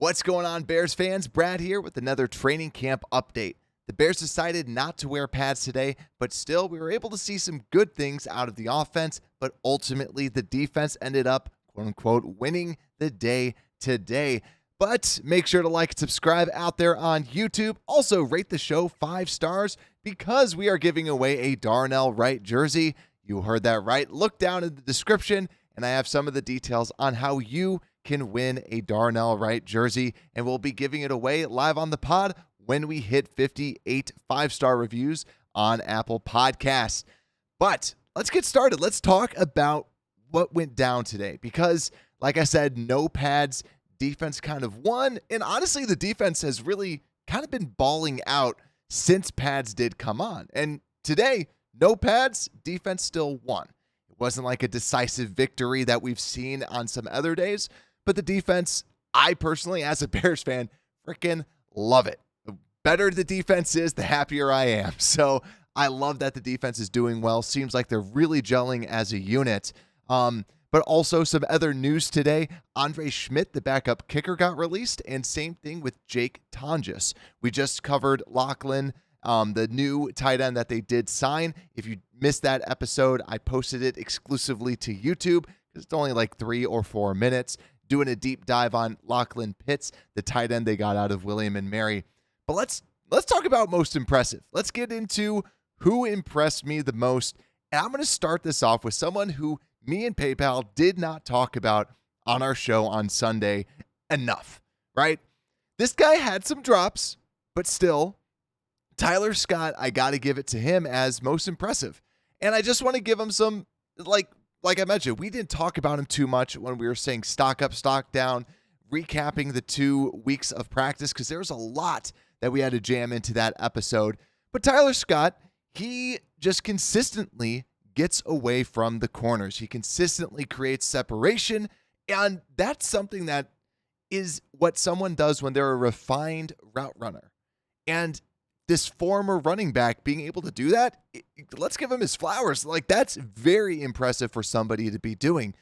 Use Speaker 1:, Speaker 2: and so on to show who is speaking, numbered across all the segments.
Speaker 1: What's going on, Bears fans? Brad here with another training camp update. The Bears decided not to wear pads today, but still we were able to see some good things out of the offense, but ultimately the defense ended up, quote unquote, winning the day today. But make sure to like and subscribe out there on YouTube. Also rate the show 5 stars because we are giving away a Darnell Wright jersey. You heard that right. Look down in the description and I have some of the details on how you can win a Darnell Wright jersey, and we'll be giving it away live on the pod when we hit 58 5-star reviews on Apple Podcasts. But let's get started. Let's talk about what went down today because, like I said, no pads, defense kind of won, and honestly, the defense has really kind of been balling out since pads did come on. And today, no pads, defense still won. It wasn't like a decisive victory that we've seen on some other days, but the defense, I personally, as a Bears fan, freaking love it. The better the defense is, the happier I am. So I love that the defense is doing well. Seems like they're really gelling as a unit. But also some other news today. Andre Schmidt, the backup kicker, got released, and same thing with Jake Tonjes. We just covered Lachlan, the new tight end that they did sign. If you missed that episode, I posted it exclusively to YouTube because it's only like 3 or 4 minutes, doing a deep dive on Lachlan Pitts, the tight end they got out of William and Mary. But let's talk about most impressive. Let's get into who impressed me the most. And I'm going to start this off with someone who me and PayPal did not talk about on our show on Sunday enough, right? This guy had some drops, but still, Tyler Scott, I got to give it to him as most impressive. And I just want to give him some, like I mentioned, we didn't talk about him too much when we were saying stock up, stock down, recapping the 2 weeks of practice, because there was a lot that we had to jam into that episode. But Tyler Scott, he just consistently gets away from the corners. He consistently creates separation, and that's something that is what someone does when they're a refined route runner. And this former running back being able to do that, let's give him his flowers. Like, that's very impressive for somebody to be doing.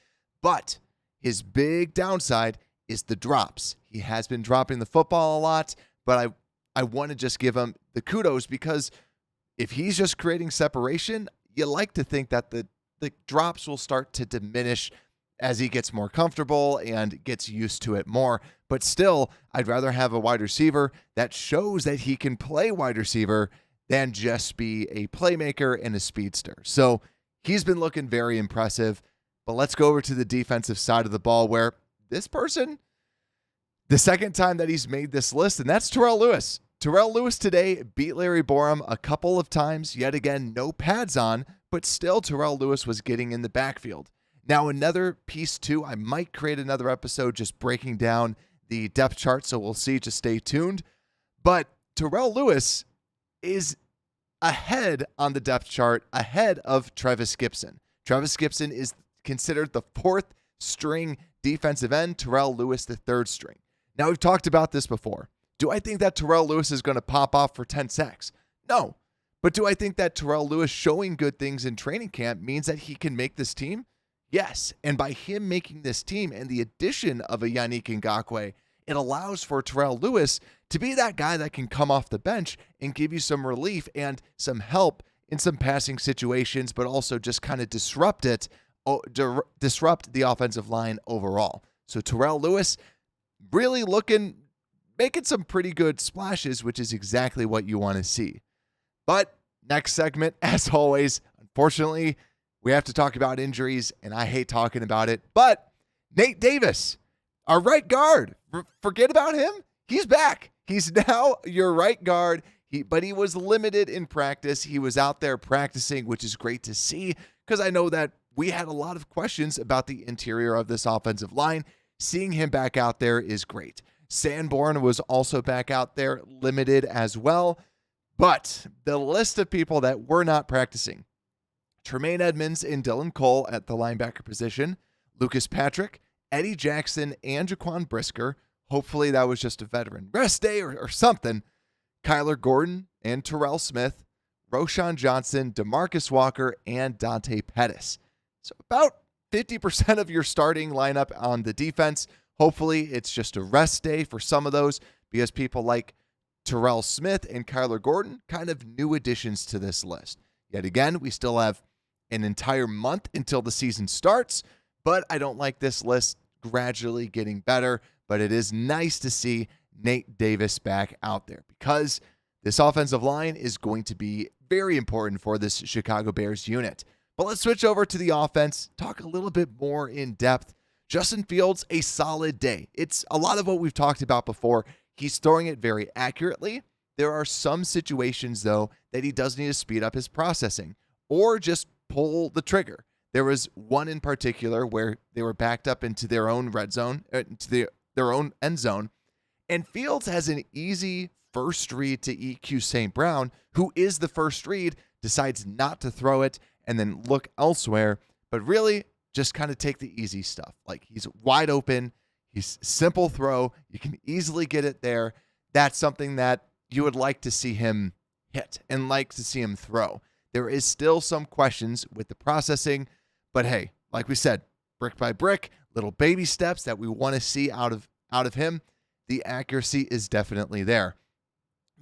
Speaker 1: But his big downside is the drops. He has been dropping the football a lot, but I want to just give him the kudos because if he's just creating separation, you like to think that the drops will start to diminish as he gets more comfortable and gets used to it more. But still, I'd rather have a wide receiver that shows that he can play wide receiver than just be a playmaker and a speedster. So he's been looking very impressive. But let's go over to the defensive side of the ball where this person, the second time that he's made this list, and that's Terrell Lewis. Terrell Lewis today beat Larry Borum a couple of times. Yet again, no pads on, but still Terrell Lewis was getting in the backfield. Now, another piece too, I might create another episode just breaking down the depth chart, so we'll see. Just stay tuned. But Terrell Lewis is ahead on the depth chart, ahead of Trevis Gibson. Trevis Gibson is considered the 4th string defensive end, Terrell Lewis the 3rd string. Now, we've talked about this before. Do I think that Terrell Lewis is going to pop off for 10 sacks? No. But do I think that Terrell Lewis showing good things in training camp means that he can make this team? Yes. And by him making this team and the addition of a Yannick Ngakoue, it allows for Terrell Lewis to be that guy that can come off the bench and give you some relief and some help in some passing situations, but also just kind of disrupt the offensive line overall. So Terrell Lewis really making some pretty good splashes, which is exactly what you want to see. But next segment, as always, unfortunately, we have to talk about injuries, and I hate talking about it. But Nate Davis, our right guard, forget about him. He's back. He's now your right guard. But he was limited in practice. He was out there practicing, which is great to see because I know that we had a lot of questions about the interior of this offensive line. Seeing him back out there is great. Sanborn was also back out there, limited as well. But the list of people that were not practicing: Tremaine Edmonds and Dylan Cole at the linebacker position, Lucas Patrick, Eddie Jackson, and Jaquan Brisker. Hopefully that was just a veteran rest day or something. Kyler Gordon and Terrell Smith, Roshan Johnson, DeMarcus Walker, and Dante Pettis. So about 50% of your starting lineup on the defense. Hopefully it's just a rest day for some of those, because people like Terrell Smith and Kyler Gordon, kind of new additions to this list. Yet again, we still have an entire month until the season starts, but I don't like this list gradually getting better. But it is nice to see Nate Davis back out there, because this offensive line is going to be very important for this Chicago Bears unit. But let's switch over to the offense, talk a little bit more in depth. Justin Fields, a solid day. It's a lot of what we've talked about before. He's throwing it very accurately. There are some situations, though, that he does need to speed up his processing or just pull the trigger. There was one in particular where they were backed up into their own red zone, their own end zone, and Fields has an easy first read to EQ St. Brown, who is the first read, decides not to throw it and then look elsewhere, but really just kind of take the easy stuff. Like, he's wide open. He's simple throw. You can easily get it there. That's something that you would like to see him hit and like to see him throw. There is still some questions with the processing, but hey, like we said, brick by brick, little baby steps that we want to see out of him. The accuracy is definitely there.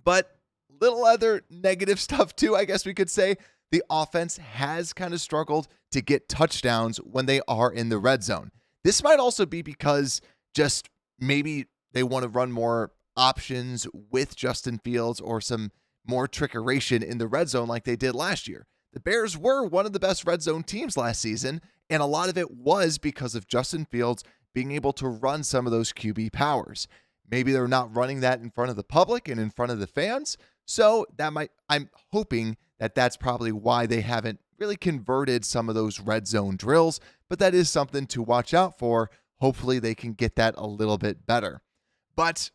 Speaker 1: But little other negative stuff too, I guess we could say. The offense has kind of struggled to get touchdowns when they are in the red zone. This might also be because just maybe they want to run more options with Justin Fields or some more trickeration in the red zone like they did last year. The Bears were one of the best red zone teams last season, and a lot of it was because of Justin Fields being able to run some of those QB powers. Maybe they're not running that in front of the public and in front of the fans, so I'm hoping that that's probably why they haven't really converted some of those red zone drills, but that is something to watch out for. Hopefully they can get that a little bit better. But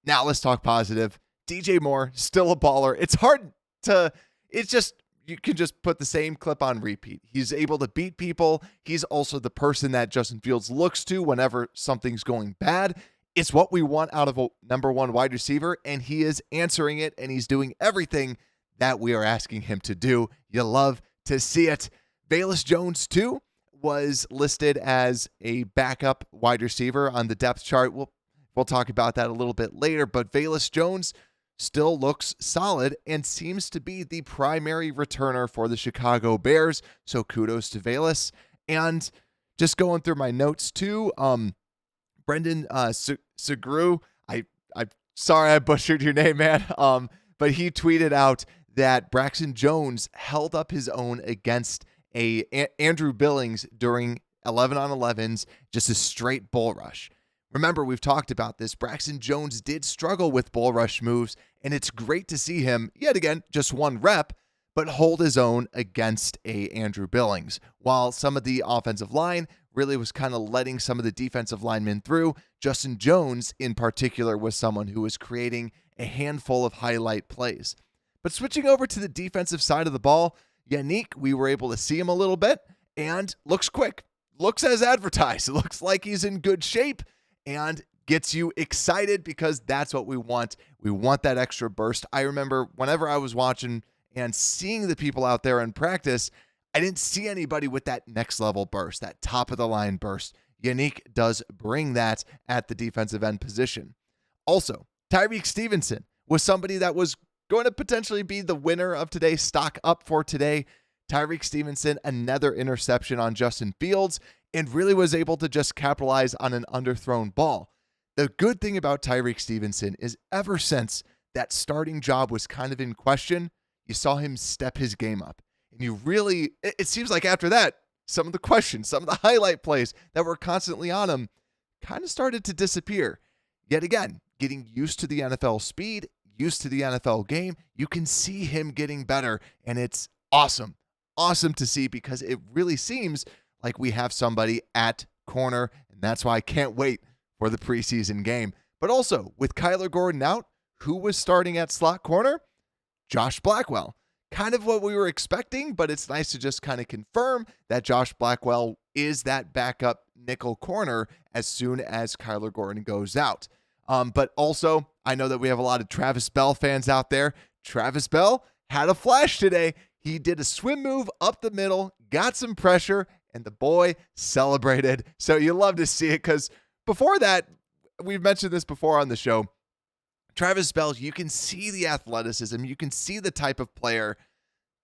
Speaker 1: now let's talk positive. DJ Moore, still a baller. You can just put the same clip on repeat. He's able to beat people. He's also the person that Justin Fields looks to whenever something's going bad. It's what we want out of a number one wide receiver, and he is answering it, and he's doing everything that we are asking him to do. You love to see it. Velus Jones, too, was listed as a backup wide receiver on the depth chart. We'll talk about that a little bit later, but Velus Jones still looks solid and seems to be the primary returner for the Chicago Bears. So kudos to Velus. And just going through my notes too, Brendan Segru, I'm sorry I butchered your name, man. But he tweeted out that Braxton Jones held up his own against Andrew Billings during 11-on-11s, just a straight bull rush. Remember, we've talked about this. Braxton Jones did struggle with bull rush moves, and it's great to see him, yet again, just one rep, but hold his own against Andrew Billings. While some of the offensive line really was kind of letting some of the defensive linemen through, Justin Jones in particular was someone who was creating a handful of highlight plays. But switching over to the defensive side of the ball, Yannick, we were able to see him a little bit, and looks quick. Looks as advertised. It looks like he's in good shape, and gets you excited because that's what we want. We want that extra burst. I remember whenever I was watching and seeing the people out there in practice, I didn't see anybody with that next level burst, that top of the line burst. Yannick does bring that at the defensive end position. Also, Tyreek Stevenson was somebody that was going to potentially be the winner of today's stock up for today. Tyreek Stevenson, another interception on Justin Fields, and really was able to just capitalize on an underthrown ball. The good thing about Tyreek Stevenson is ever since that starting job was kind of in question, you saw him step his game up. And it seems like after that, some of the questions, some of the highlight plays that were constantly on him kind of started to disappear. Yet again, getting used to the NFL speed, used to the NFL game, you can see him getting better, and it's awesome. Awesome to see, because it really seems like we have somebody at corner, and that's why I can't wait for the preseason game. But also, with Kyler Gordon out, who was starting at slot corner? Josh Blackwell. Kind of what we were expecting, but it's nice to just kind of confirm that Josh Blackwell is that backup nickel corner as soon as Kyler Gordon goes out. But also, I know that we have a lot of Travis Bell fans out there. Travis Bell had a flash today. He did a swim move up the middle, got some pressure, and the boy celebrated. So you love to see it, because before that, we've mentioned this before on the show. Travis Bell, you can see the athleticism, you can see the type of player,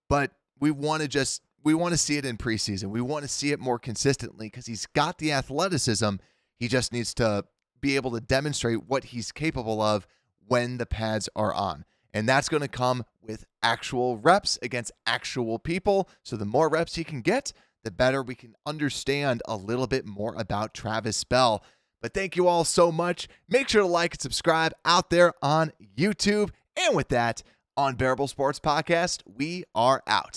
Speaker 1: but we want to see it in preseason. We want to see it more consistently because he's got the athleticism. He just needs to be able to demonstrate what he's capable of when the pads are on. And that's going to come with actual reps against actual people. So the more reps he can get, the better we can understand a little bit more about Travis Bell. But thank you all so much. Make sure to like and subscribe out there on YouTube. And with that, on Bearable Sports Podcast, we are out.